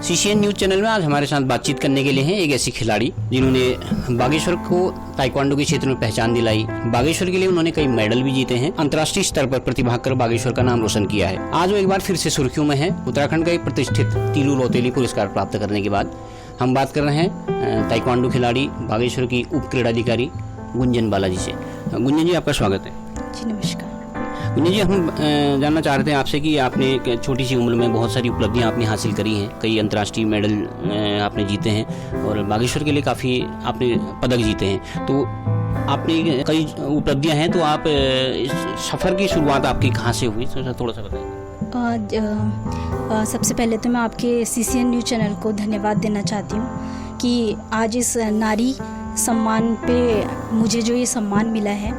CCN news channel में आज हमारे साथ बातचीत करने के लिए हैं एक ऐसी खिलाड़ी जिन्होंने बागेश्वर को ताइक्वांडो के क्षेत्र में पहचान दिलाई। बागेश्वर के लिए उन्होंने कई मेडल भी जीते हैं, अंतर्राष्ट्रीय स्तर पर प्रतिभाग कर बागेश्वर का नाम रोशन किया है। आज वो एक बार फिर से सुर्खियों में है उत्तराखंड का एक प्रतिष्ठित तीलू रौतेली पुरस्कार प्राप्त करने के बाद। हम बात कर रहे हैं ताइक्वांडो खिलाड़ी बागेश्वर की उप क्रीड़ाधिकारी गुंजन बालाजी से। गुंजन जी, आपका स्वागत है। जी नमस्कार। गुंजन जी, हम जानना चाह रहे थे आपसे कि आपने एक छोटी सी उम्र में बहुत सारी उपलब्धियां आपने हासिल करी हैं, कई अंतर्राष्ट्रीय मेडल आपने जीते हैं और बागेश्वर के लिए काफ़ी आपने पदक जीते हैं। तो आपने कई उपलब्धियां हैं, तो आप इस सफ़र की शुरुआत आपकी कहाँ से हुई, थोड़ा सा बताइए। सबसे पहले तो मैं आपके सीसीएन न्यूज़ चैनल को धन्यवाद देना चाहती हूँ कि आज इस नारी सम्मान पे मुझे जो ये सम्मान मिला है,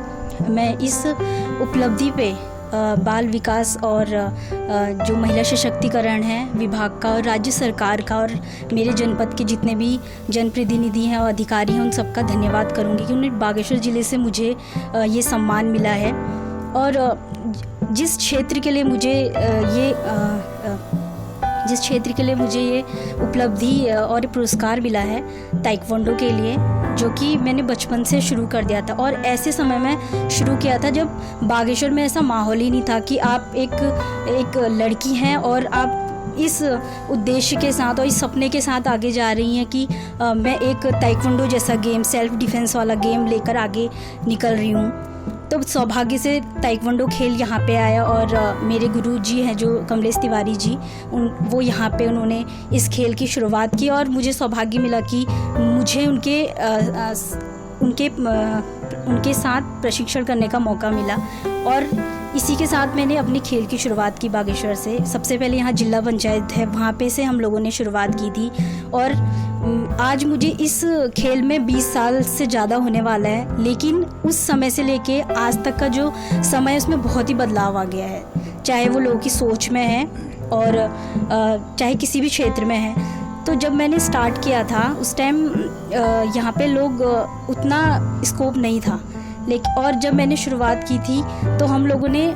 मैं इस उपलब्धि पे बाल विकास और जो महिला सशक्तिकरण है विभाग का और राज्य सरकार का और मेरे जनपद के जितने भी जनप्रतिनिधि हैं और अधिकारी हैं उन सबका धन्यवाद करूँगी कि उन्हें बागेश्वर ज़िले से मुझे ये सम्मान मिला है। और जिस क्षेत्र के लिए मुझे ये उपलब्धि और पुरस्कार मिला है ताइक्वांडो के लिए, जो कि मैंने बचपन से शुरू कर दिया था और ऐसे समय में शुरू किया था जब बागेश्वर में ऐसा माहौल ही नहीं था कि आप एक लड़की हैं और आप इस उद्देश्य के साथ और इस सपने के साथ आगे जा रही हैं कि मैं एक ताइक्वांडो जैसा गेम, सेल्फ डिफेंस वाला गेम लेकर आगे निकल रही हूँ। तो सौभाग्य से ताइक्वांडो खेल यहाँ पे आया और मेरे गुरु जी हैं जो कमलेश तिवारी जी, वो यहाँ पे उन्होंने इस खेल की शुरुआत की और मुझे सौभाग्य मिला कि मुझे उनके साथ प्रशिक्षण करने का मौका मिला। और इसी के साथ मैंने अपनी खेल की शुरुआत की बागेश्वर से। सबसे पहले यहाँ जिला पंचायत है, वहाँ पे से हम लोगों ने शुरुआत की थी और आज मुझे इस खेल में 20 साल से ज़्यादा होने वाला है, लेकिन उस समय से लेके आज तक का जो समय है उसमें बहुत ही बदलाव आ गया है, चाहे वो लोगों की सोच में है और चाहे किसी भी क्षेत्र में है। तो जब मैंने स्टार्ट किया था उस टाइम यहाँ पे लोग उतना स्कोप नहीं था, लेकिन और जब मैंने शुरुआत की थी तो हम लोगों ने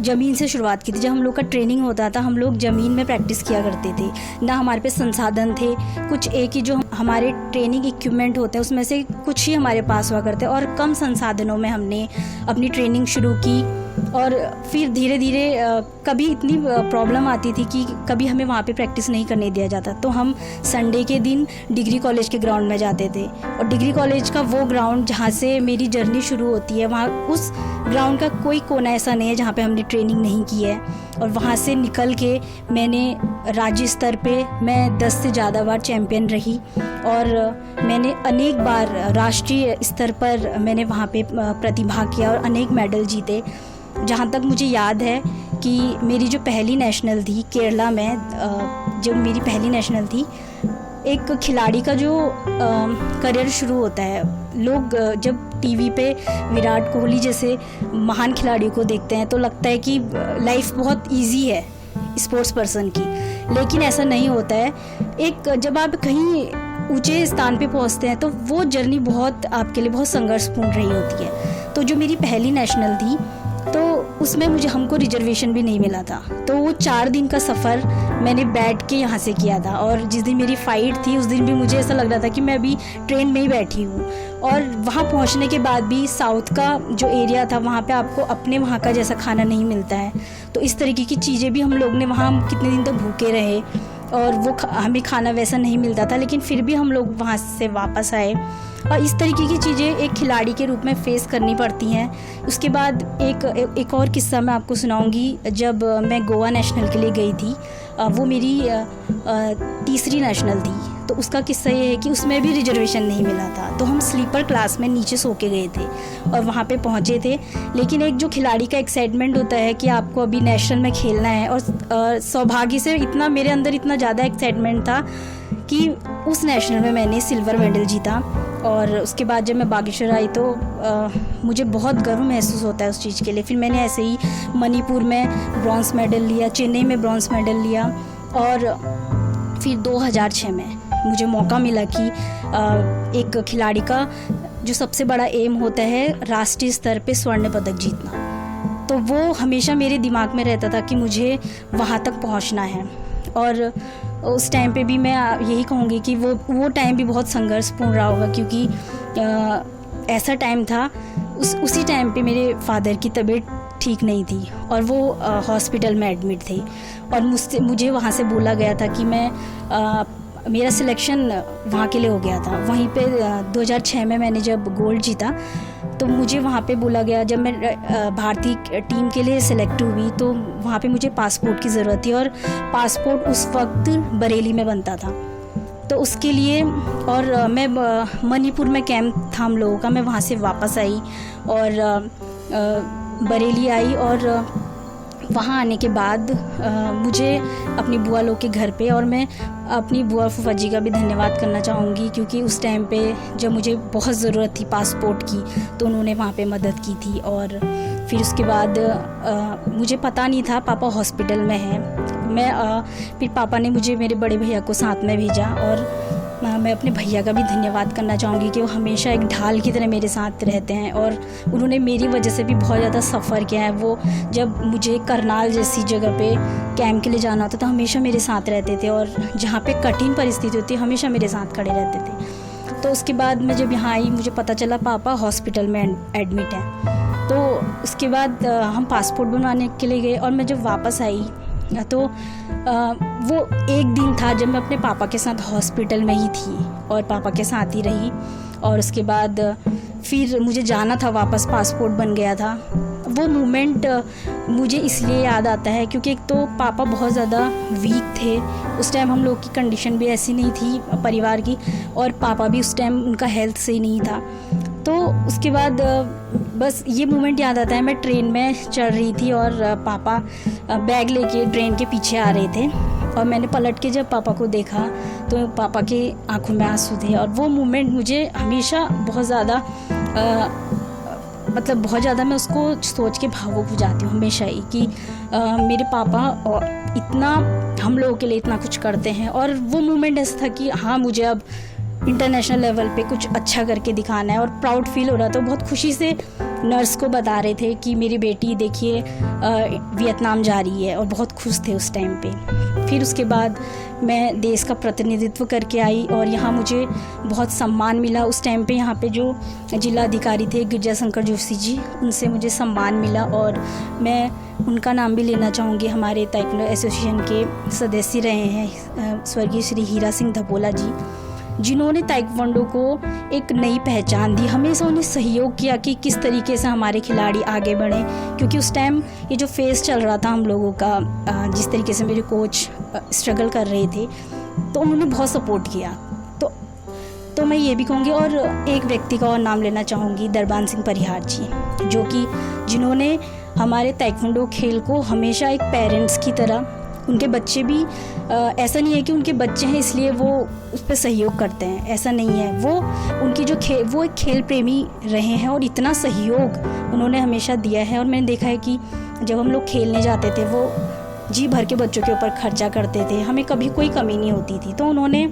ज़मीन से शुरुआत की थी। जब हम लोग का ट्रेनिंग होता था हम लोग ज़मीन में प्रैक्टिस किया करते थे, ना हमारे पे संसाधन थे, कुछ एक ही जो हमारे ट्रेनिंग इक्विपमेंट होते हैं उसमें से कुछ ही हमारे पास हुआ करते और कम संसाधनों में हमने अपनी ट्रेनिंग शुरू की। और फिर धीरे धीरे कभी इतनी प्रॉब्लम आती थी कि कभी हमें वहाँ पे प्रैक्टिस नहीं करने दिया जाता, तो हम संडे के दिन डिग्री कॉलेज के ग्राउंड में जाते थे और डिग्री कॉलेज का वो ग्राउंड जहाँ से मेरी जर्नी शुरू होती है, वहाँ उस ग्राउंड का कोई कोना ऐसा नहीं है जहाँ पे हमने ट्रेनिंग नहीं की है। और वहाँ से निकल के मैंने राज्य स्तर पे मैं 10 से ज़्यादा बार चैम्पियन रही और मैंने अनेक बार राष्ट्रीय स्तर पर मैंने वहाँ पे प्रतिभाग किया और अनेक मेडल जीते। जहाँ तक मुझे याद है कि मेरी जो पहली नेशनल थी केरला में, जब मेरी पहली नेशनल थी, एक खिलाड़ी का जो करियर शुरू होता है, लोग जब टीवी पे विराट कोहली जैसे महान खिलाड़ी को देखते हैं तो लगता है कि लाइफ बहुत इजी है स्पोर्ट्स पर्सन की, लेकिन ऐसा नहीं होता है। जब आप कहीं ऊंचे स्थान पे पहुंचते हैं तो वो जर्नी बहुत आपके लिए बहुत संघर्षपूर्ण रही होती है। तो जो मेरी पहली नेशनल थी तो उसमें हमको रिजर्वेशन भी नहीं मिला था, तो वो 4 दिन का सफ़र मैंने बैठ के यहाँ से किया था और जिस दिन मेरी फ़ाइट थी उस दिन भी मुझे ऐसा लग रहा था कि मैं अभी ट्रेन में ही बैठी हूँ। और वहाँ पहुँचने के बाद भी साउथ का जो एरिया था वहाँ पे आपको अपने वहाँ का जैसा खाना नहीं मिलता है, तो इस तरीके की चीज़ें भी हम लोग ने वहाँ कितने दिन तक भूखे रहे और वो हमें खाना वैसा नहीं मिलता था, लेकिन फिर भी हम लोग वहाँ से वापस आए। और इस तरीके की चीज़ें एक खिलाड़ी के रूप में फ़ेस करनी पड़ती हैं। उसके बाद एक और किस्सा मैं आपको सुनाऊंगी। जब मैं गोवा नेशनल के लिए गई थी, वो मेरी तीसरी नेशनल थी, तो उसका किस्सा ये है कि उसमें भी रिजर्वेशन नहीं मिला था, तो हम स्लीपर क्लास में नीचे सो के गए थे और वहाँ पे पहुँचे थे। लेकिन एक जो खिलाड़ी का एक्साइटमेंट होता है कि आपको अभी नेशनल में खेलना है, और सौभाग्य से मेरे अंदर इतना ज़्यादा एक्साइटमेंट था कि उस नेशनल में मैंने सिल्वर मेडल जीता। और उसके बाद जब मैं बागेश्वर आई तो मुझे बहुत गर्व महसूस होता है उस चीज़ के लिए। फिर मैंने ऐसे ही मणिपुर में ब्रॉन्ज मेडल लिया, चेन्नई में ब्रॉन्ज मेडल लिया और फिर 2006 में मुझे मौका मिला कि एक खिलाड़ी का जो सबसे बड़ा एम होता है राष्ट्रीय स्तर पे स्वर्ण पदक जीतना, तो वो हमेशा मेरे दिमाग में रहता था कि मुझे वहाँ तक पहुँचना है। और उस टाइम पे भी मैं यही कहूँगी कि वो टाइम भी बहुत संघर्षपूर्ण रहा होगा, क्योंकि ऐसा टाइम था उसी टाइम पे मेरे फादर की तबीयत ठीक नहीं थी और वो हॉस्पिटल में एडमिट थे और मुझे वहाँ से बोला गया था कि मेरा सिलेक्शन वहाँ के लिए हो गया था। वहीं पे 2006 में मैंने जब गोल्ड जीता तो मुझे वहाँ पे बोला गया, जब मैं भारतीय टीम के लिए सिलेक्ट हुई तो वहाँ पे मुझे पासपोर्ट की ज़रूरत थी और पासपोर्ट उस वक्त बरेली में बनता था। तो उसके लिए और मैं मणिपुर में कैंप था हम लोगों का, मैं वहाँ से वापस आई और बरेली आई और वहाँ आने के बाद मुझे अपनी बुआ लोग के घर पे, और मैं अपनी बुआ फूफा जी का भी धन्यवाद करना चाहूँगी, क्योंकि उस टाइम पे जब मुझे बहुत ज़रूरत थी पासपोर्ट की तो उन्होंने वहाँ पे मदद की थी। और फिर उसके बाद मुझे पता नहीं था पापा हॉस्पिटल में हैं। फिर पापा ने मुझे मेरे बड़े भैया को साथ में भेजा और मैं अपने भैया का भी धन्यवाद करना चाहूँगी कि वो हमेशा एक ढाल की तरह मेरे साथ रहते हैं और उन्होंने मेरी वजह से भी बहुत ज़्यादा सफ़र किया है। वो जब मुझे करनाल जैसी जगह पे कैंप के लिए जाना होता तो हमेशा मेरे साथ रहते थे और जहाँ पे कठिन परिस्थिति होती है हमेशा मेरे साथ खड़े रहते थे। तो उसके बाद मैं जब यहाँ आई मुझे पता चला पापा हॉस्पिटल में एडमिट हैं। तो उसके बाद हम पासपोर्ट बनवाने के लिए गए और मैं जब वापस आई तो वो एक दिन था जब मैं अपने पापा के साथ हॉस्पिटल में ही थी और पापा के साथ ही रही। और उसके बाद फिर मुझे जाना था वापस, पासपोर्ट बन गया था। वो मोमेंट मुझे इसलिए याद आता है क्योंकि एक तो पापा बहुत ज़्यादा वीक थे उस टाइम, हम लोग की कंडीशन भी ऐसी नहीं थी परिवार की, और पापा भी उस टाइम उनका हेल्थ सही नहीं था। तो उसके बाद बस ये मोमेंट याद आता है, मैं ट्रेन में चढ़ रही थी और पापा बैग लेके ट्रेन के पीछे आ रहे थे और मैंने पलट के जब पापा को देखा तो पापा के आंखों में आंसू थे। और वो मोमेंट मुझे हमेशा बहुत ज़्यादा बहुत ज़्यादा मैं उसको सोच के भावुक हो जाती हूँ हमेशा ही कि मेरे पापा इतना हम लोगों के लिए इतना कुछ करते हैं। और वो मोमेंट ऐसा था कि हाँ मुझे अब इंटरनेशनल लेवल पे कुछ अच्छा करके दिखाना है और प्राउड फील हो रहा था। बहुत खुशी से नर्स को बता रहे थे कि मेरी बेटी देखिए वियतनाम जा रही है और बहुत खुश थे उस टाइम पे। फिर उसके बाद मैं देश का प्रतिनिधित्व करके आई और यहाँ मुझे बहुत सम्मान मिला। उस टाइम पे यहाँ पे जो जिला अधिकारी थे गिरजा शंकर जोशी जी, उनसे मुझे सम्मान मिला और मैं उनका नाम भी लेना चाहूँगी। हमारे ताइक्वांडो एसोसिएशन के सदस्य रहे हैं स्वर्गीय श्री हीरा सिंह धपोला जी, जिन्होंने ताइक्वांडो को एक नई पहचान दी। हमेशा उन्हें सहयोग किया कि किस तरीके से हमारे खिलाड़ी आगे बढ़ें, क्योंकि उस टाइम ये जो फेज़ चल रहा था हम लोगों का, जिस तरीके से मेरे कोच स्ट्रगल कर रहे थे, तो उन्होंने बहुत सपोर्ट किया। तो मैं ये भी कहूँगी, और एक व्यक्ति का और नाम लेना चाहूँगी, दरबान सिंह परिहार जी, जिन्होंने हमारे ताइक्वांडो खेल को हमेशा एक पेरेंट्स की तरह, उनके बच्चे भी ऐसा नहीं है कि उनके बच्चे हैं इसलिए वो उस पर सहयोग करते हैं, ऐसा नहीं है। वो उनकी वो एक खेल प्रेमी रहे हैं और इतना सहयोग उन्होंने हमेशा दिया है। और मैंने देखा है कि जब हम लोग खेलने जाते थे वो जी भर के बच्चों के ऊपर खर्चा करते थे, हमें कभी कोई कमी नहीं होती थी। तो उन्होंने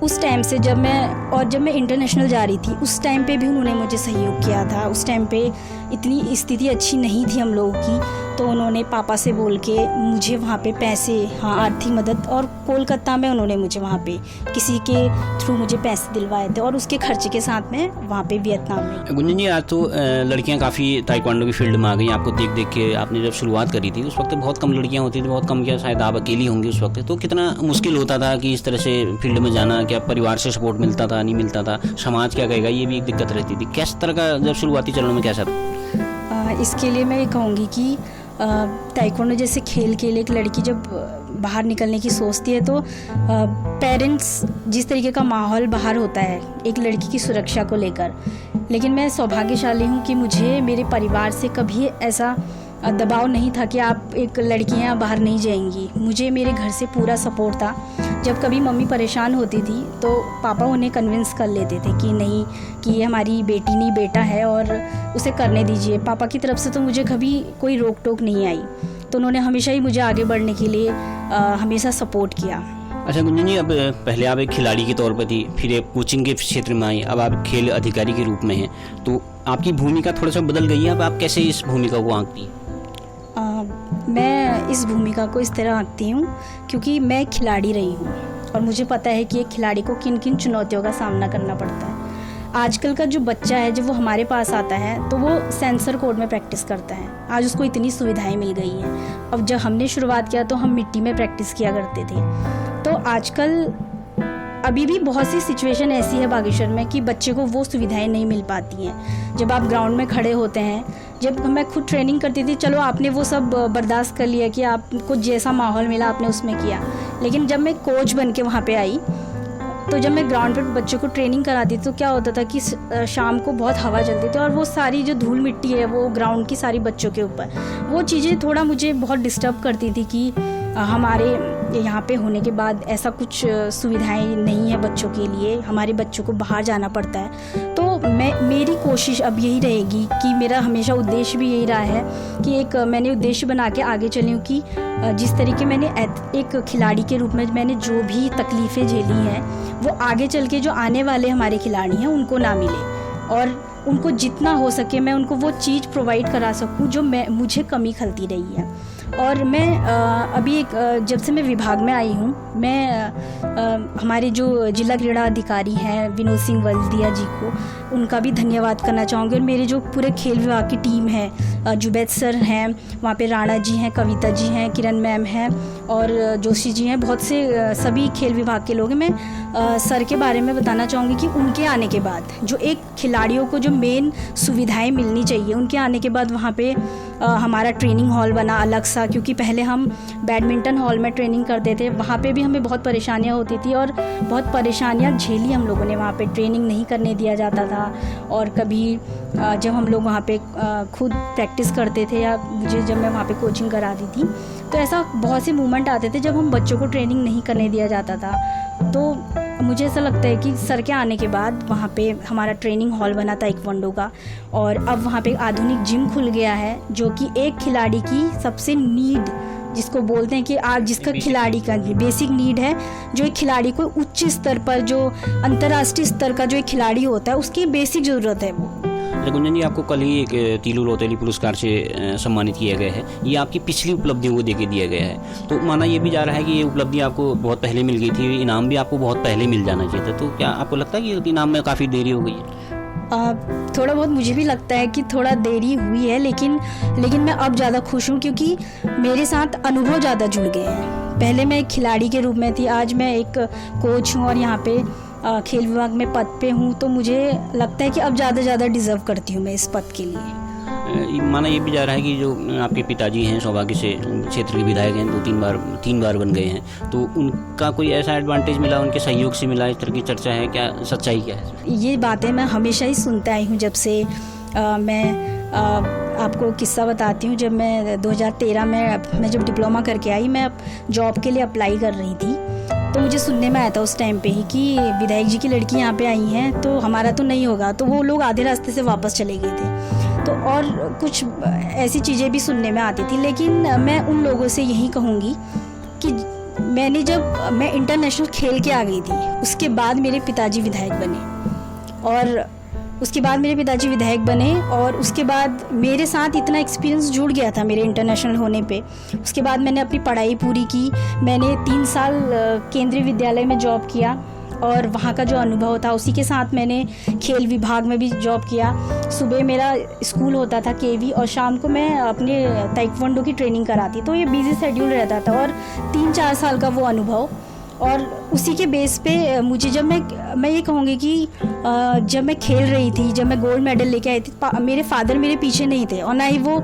उस टाइम से जब मैं इंटरनेशनल जा रही थी उस टाइम पे भी उन्होंने मुझे सहयोग किया था। उस टाइम पे इतनी स्थिति अच्छी नहीं थी हम लोगों की, तो उन्होंने पापा से बोल के मुझे वहाँ पे पैसे, आर्थिक मदद, और कोलकाता में उन्होंने मुझे वहाँ पे किसी के थ्रू मुझे पैसे दिलवाए थे और उसके खर्चे के साथ में वहाँ पे वियतनाम में। गुंजन जी, आज तो लड़कियाँ काफ़ी ताइक्वांडो की फील्ड में आ गई। आपको देख के आपने जब शुरुआत करी थी उस वक्त बहुत कम लड़कियाँ होती थी, बहुत कम, क्या शायद आप अकेली होंगी उस वक्त। तो कितना मुश्किल होता था कि इस तरह से फील्ड में जाना, क्या परिवार से सपोर्ट मिलता था, नहीं मिलता था, समाज क्या कहेगा, ये भी एक दिक्कत रहती थी। किस तरह का जब शुरुआती चरणों में कैसा था? इसके लिए मैं ये कहूँगी कि ताइक्वांडो जैसे खेल के लिए एक लड़की जब बाहर निकलने की सोचती है तो पेरेंट्स जिस तरीके का माहौल बाहर होता है एक लड़की की सुरक्षा को लेकर, लेकिन मैं सौभाग्यशाली हूँ कि मुझे मेरे परिवार से कभी ऐसा दबाव नहीं था कि आप एक लड़कियाँ बाहर नहीं जाएंगी। मुझे मेरे घर से पूरा सपोर्ट था। जब कभी मम्मी परेशान होती थी तो पापा उन्हें कन्विंस कर लेते थे कि नहीं, कि ये हमारी बेटी नहीं बेटा है और उसे करने दीजिए। पापा की तरफ से तो मुझे कभी कोई रोक टोक नहीं आई, तो उन्होंने हमेशा ही मुझे आगे बढ़ने के लिए हमेशा सपोर्ट किया। अच्छा गुंजन जी, अब पहले आप एक खिलाड़ी के तौर पर थी, फिर एक कोचिंग के क्षेत्र में आई, अब आप खेल अधिकारी के रूप में हैं, तो आपकी भूमिका थोड़ा सा बदल गई है। अब आप कैसे इस भूमिका को आंकती हैं? मैं इस भूमिका को इस तरह आंकती हूँ क्योंकि मैं खिलाड़ी रही हूँ और मुझे पता है कि एक खिलाड़ी को किन किन चुनौतियों का सामना करना पड़ता है। आजकल का जो बच्चा है जब वो हमारे पास आता है तो वो सेंसर कोड में प्रैक्टिस करता है। आज उसको इतनी सुविधाएं मिल गई हैं। अब जब हमने शुरुआत किया तो हम मिट्टी में प्रैक्टिस किया करते थे। तो आजकल अभी भी बहुत सी सिचुएशन ऐसी है बागेश्वर में कि बच्चे को वो सुविधाएं नहीं मिल पाती हैं। जब आप ग्राउंड में खड़े होते हैं, जब मैं खुद ट्रेनिंग करती थी, चलो आपने वो सब बर्दाश्त कर लिया कि आपको जैसा माहौल मिला आपने उसमें किया, लेकिन जब मैं कोच बन के वहाँ पे आई तो जब मैं ग्राउंड पर बच्चों को ट्रेनिंग कराती थी तो क्या होता था कि शाम को बहुत हवा चलती थी और वो सारी जो धूल मिट्टी है वो ग्राउंड की सारी बच्चों के ऊपर, वो चीज़ें थोड़ा मुझे बहुत डिस्टर्ब करती थी कि हमारे यहाँ पे होने के बाद ऐसा कुछ सुविधाएं नहीं है बच्चों के लिए, हमारे बच्चों को बाहर जाना पड़ता है। तो मेरी कोशिश अब यही रहेगी कि मेरा हमेशा उद्देश्य भी यही रहा है कि मैंने उद्देश्य बना के आगे चली हूँ कि जिस तरीके मैंने एक खिलाड़ी के रूप में मैंने जो भी तकलीफ़ें झेली हैं वो आगे चल के जो आने वाले हमारे खिलाड़ी हैं उनको ना मिले और उनको जितना हो सके मैं उनको वो चीज़ प्रोवाइड करा सकूँ जो मुझे कमी खलती रही है। और मैं अभी जब से मैं विभाग में आई हूँ, मैं हमारे जो जिला क्रीड़ा अधिकारी हैं विनोद सिंह वल्दिया जी को उनका भी धन्यवाद करना चाहूँगी और मेरे जो पूरे खेल विभाग की टीम है, जुबैद सर हैं, वहाँ पे राणा जी हैं, कविता जी हैं, किरण मैम हैं और जोशी जी हैं, बहुत से सभी खेल विभाग के लोग हैं। मैं सर के बारे में बताना चाहूँगी कि उनके आने के बाद जो एक खिलाड़ियों को जो मेन सुविधाएं मिलनी चाहिए, उनके आने के बाद वहाँ पे हमारा ट्रेनिंग हॉल बना अलग सा, क्योंकि पहले हम बैडमिंटन हॉल में ट्रेनिंग करते थे, वहाँ पे भी हमें बहुत परेशानियाँ होती थी और बहुत परेशानियाँ झेली हम लोगों ने। वहाँ पे ट्रेनिंग नहीं करने दिया जाता था और कभी जब हम लोग वहाँ पे खुद प्रैक्टिस करते थे या जब मैं वहाँ पे कोचिंग कराती थी तो ऐसा बहुत से मूवमेंट आते थे जब हम बच्चों को ट्रेनिंग नहीं करने दिया जाता था। तो मुझे ऐसा लगता है कि सर के आने के बाद वहाँ पे हमारा ट्रेनिंग हॉल बना ताइक्वांडो का और अब वहाँ पे आधुनिक जिम खुल गया है जो कि एक खिलाड़ी की सबसे नीड जिसको बोलते हैं कि आज जिसका खिलाड़ी का बेसिक नीड है, जो एक खिलाड़ी को उच्च स्तर पर जो अंतर्राष्ट्रीय स्तर का जो एक खिलाड़ी होता है उसकी बेसिक ज़रूरत है वो। गुंजन जी, आपको कल ही एक तीलू रोतेली पुरस्कार से सम्मानित किया गया है। ये आपकी पिछली उपलब्धियों को देके दिया गया है, तो माना ये भी जा रहा है कि ये उपलब्धि आपको बहुत पहले मिल गई थी, इनाम भी आपको बहुत पहले मिल जाना चाहिए था, तो क्या आपको लगता है कि इनाम में काफ़ी देरी हो गई है? थोड़ा बहुत मुझे भी लगता है कि थोड़ा देरी हुई है, लेकिन मैं अब ज़्यादा खुश हूँ क्योंकि मेरे साथ अनुभव ज़्यादा जुड़ गए हैं। पहले मैं एक खिलाड़ी के रूप में थी, आज मैं एक कोच हूँ और यहाँ पे खेल विभाग में पद पे हूँ, तो मुझे लगता है कि अब ज़्यादा डिज़र्व करती हूँ मैं इस पद के लिए। माना ये भी जा रहा है कि जो आपके पिताजी हैं सौभाग्य से क्षेत्र के विधायक हैं, तीन बार बन गए हैं, तो उनका कोई ऐसा एडवांटेज मिला, उनके सहयोग से मिला, इस तरह की चर्चा है, क्या सच्चाई क्या है? ये बातें मैं हमेशा ही सुनते आई हूँ। जब से मैं आपको किस्सा बताती हूँ। जब मैं 2013 में जब डिप्लोमा करके आई, मैं जॉब के लिए अप्लाई कर रही थी, तो मुझे सुनने में आया था उस टाइम पे ही कि विधायक जी की लड़की यहाँ पे आई हैं तो हमारा तो नहीं होगा, तो वो लोग आधे रास्ते से वापस चले गए थे। तो और कुछ ऐसी चीज़ें भी सुनने में आती थी, लेकिन मैं उन लोगों से यही कहूँगी कि जब मैं इंटरनेशनल खेल के आ गई थी उसके बाद मेरे पिताजी विधायक बने और उसके बाद मेरे साथ इतना एक्सपीरियंस जुड़ गया था मेरे इंटरनेशनल होने पे। उसके बाद मैंने अपनी पढ़ाई पूरी की, मैंने 3 साल केंद्रीय विद्यालय में जॉब किया और वहाँ का जो अनुभव था उसी के साथ मैंने खेल विभाग में भी जॉब किया। सुबह मेरा स्कूल होता था केवी और शाम को मैं अपने ताइक्वांडो की ट्रेनिंग कराती, तो ये बिजी शेड्यूल रहता था और 3-4 साल का वो अनुभव, और उसी के बेस पे मुझे जब मैं ये कहूँगी कि जब मैं खेल रही थी, जब मैं गोल्ड मेडल लेके आई थी, मेरे फादर मेरे पीछे नहीं थे और ना ही वो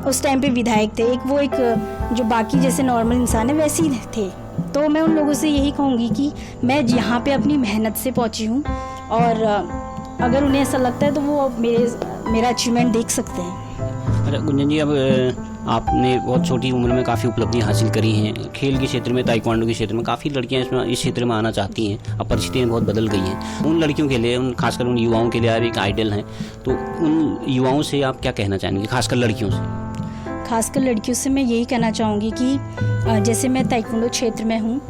उस टाइम पे विधायक थे। एक जो बाकी जैसे नॉर्मल इंसान है वैसे ही थे। तो मैं उन लोगों से यही कहूँगी कि मैं यहाँ पे अपनी मेहनत से पहुँची हूँ और अगर उन्हें ऐसा लगता है तो वो मेरा अचीवमेंट देख सकते हैं। अच्छा गुंजन जी, अब आपने बहुत छोटी उम्र में काफ़ी उपलब्धियां हासिल करी हैं खेल के क्षेत्र में, ताइक्वांडो के क्षेत्र में। काफ़ी लड़कियां इस क्षेत्र में आना चाहती हैं, अब परिस्थितियाँ बहुत बदल गई हैं। उन लड़कियों के लिए, खासकर उन युवाओं के लिए आप एक आइडल हैं, तो उन युवाओं से आप क्या कहना चाहेंगे, खासकर लड़कियों से? खासकर लड़कियों से मैं यही कहना चाहूँगी कि जैसे मैं ताइक्वांडो क्षेत्र में हूँ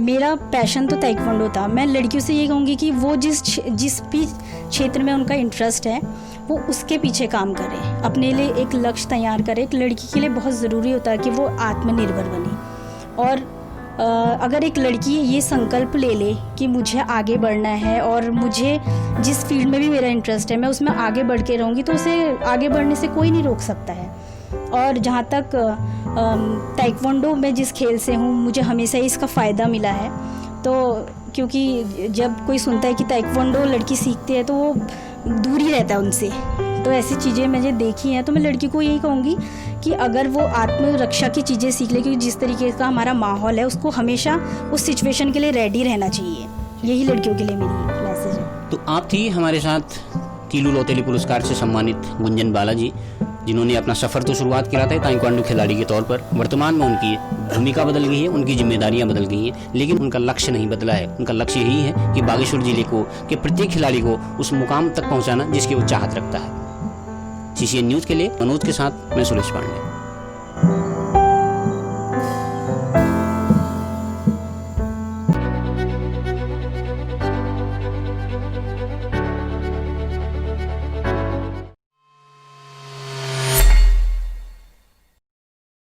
मेरा पैशन तो ताइक्वांडो था। मैं लड़कियों से ये कहूँगी कि वो जिस भी क्षेत्र में उनका इंटरेस्ट है वो उसके पीछे काम करें, अपने लिए एक लक्ष्य तैयार करें। एक लड़की के लिए बहुत ज़रूरी होता है कि वो आत्मनिर्भर बने। और अगर एक लड़की ये संकल्प ले ले कि मुझे आगे बढ़ना है और मुझे जिस फील्ड में भी मेरा इंटरेस्ट है मैं उसमें आगे बढ़ के रहूँगी, तो उसे आगे बढ़ने से कोई नहीं रोक सकता है। और जहाँ तक ताइक्वांडो में जिस खेल से हूँ, मुझे हमेशा ही इसका फ़ायदा मिला है। तो क्योंकि जब कोई सुनता है कि ताइक्वांडो लड़की सीखती है तो वो दूर ही रहता है उनसे, तो ऐसी चीज़ें मैंने देखी हैं। तो मैं लड़की को यही कहूँगी कि अगर वो आत्मरक्षा की चीज़ें सीख ले, क्योंकि जिस तरीके का हमारा माहौल है उसको हमेशा उस सिचुएशन के लिए रेडी रहना चाहिए। यही लड़कियों के लिए मेरी मैसेज है। तो आप थी हमारे साथ कीलू लौतेली पुरस्कार से सम्मानित गुंजन बालाजी, जिन्होंने अपना सफ़र तो शुरुआत किया था ताइक्वांडो खिलाड़ी के तौर पर। वर्तमान में उनकी भूमिका बदल गई है, उनकी जिम्मेदारियां बदल गई हैं, लेकिन उनका लक्ष्य नहीं बदला है। उनका लक्ष्य यही है कि बागेश्वर जिले को के प्रत्येक खिलाड़ी को उस मुकाम तक पहुंचाना जिसकी वो चाहत रखता है। CCN न्यूज़ के लिए मनोज के साथ मैं सुरेश पांडे।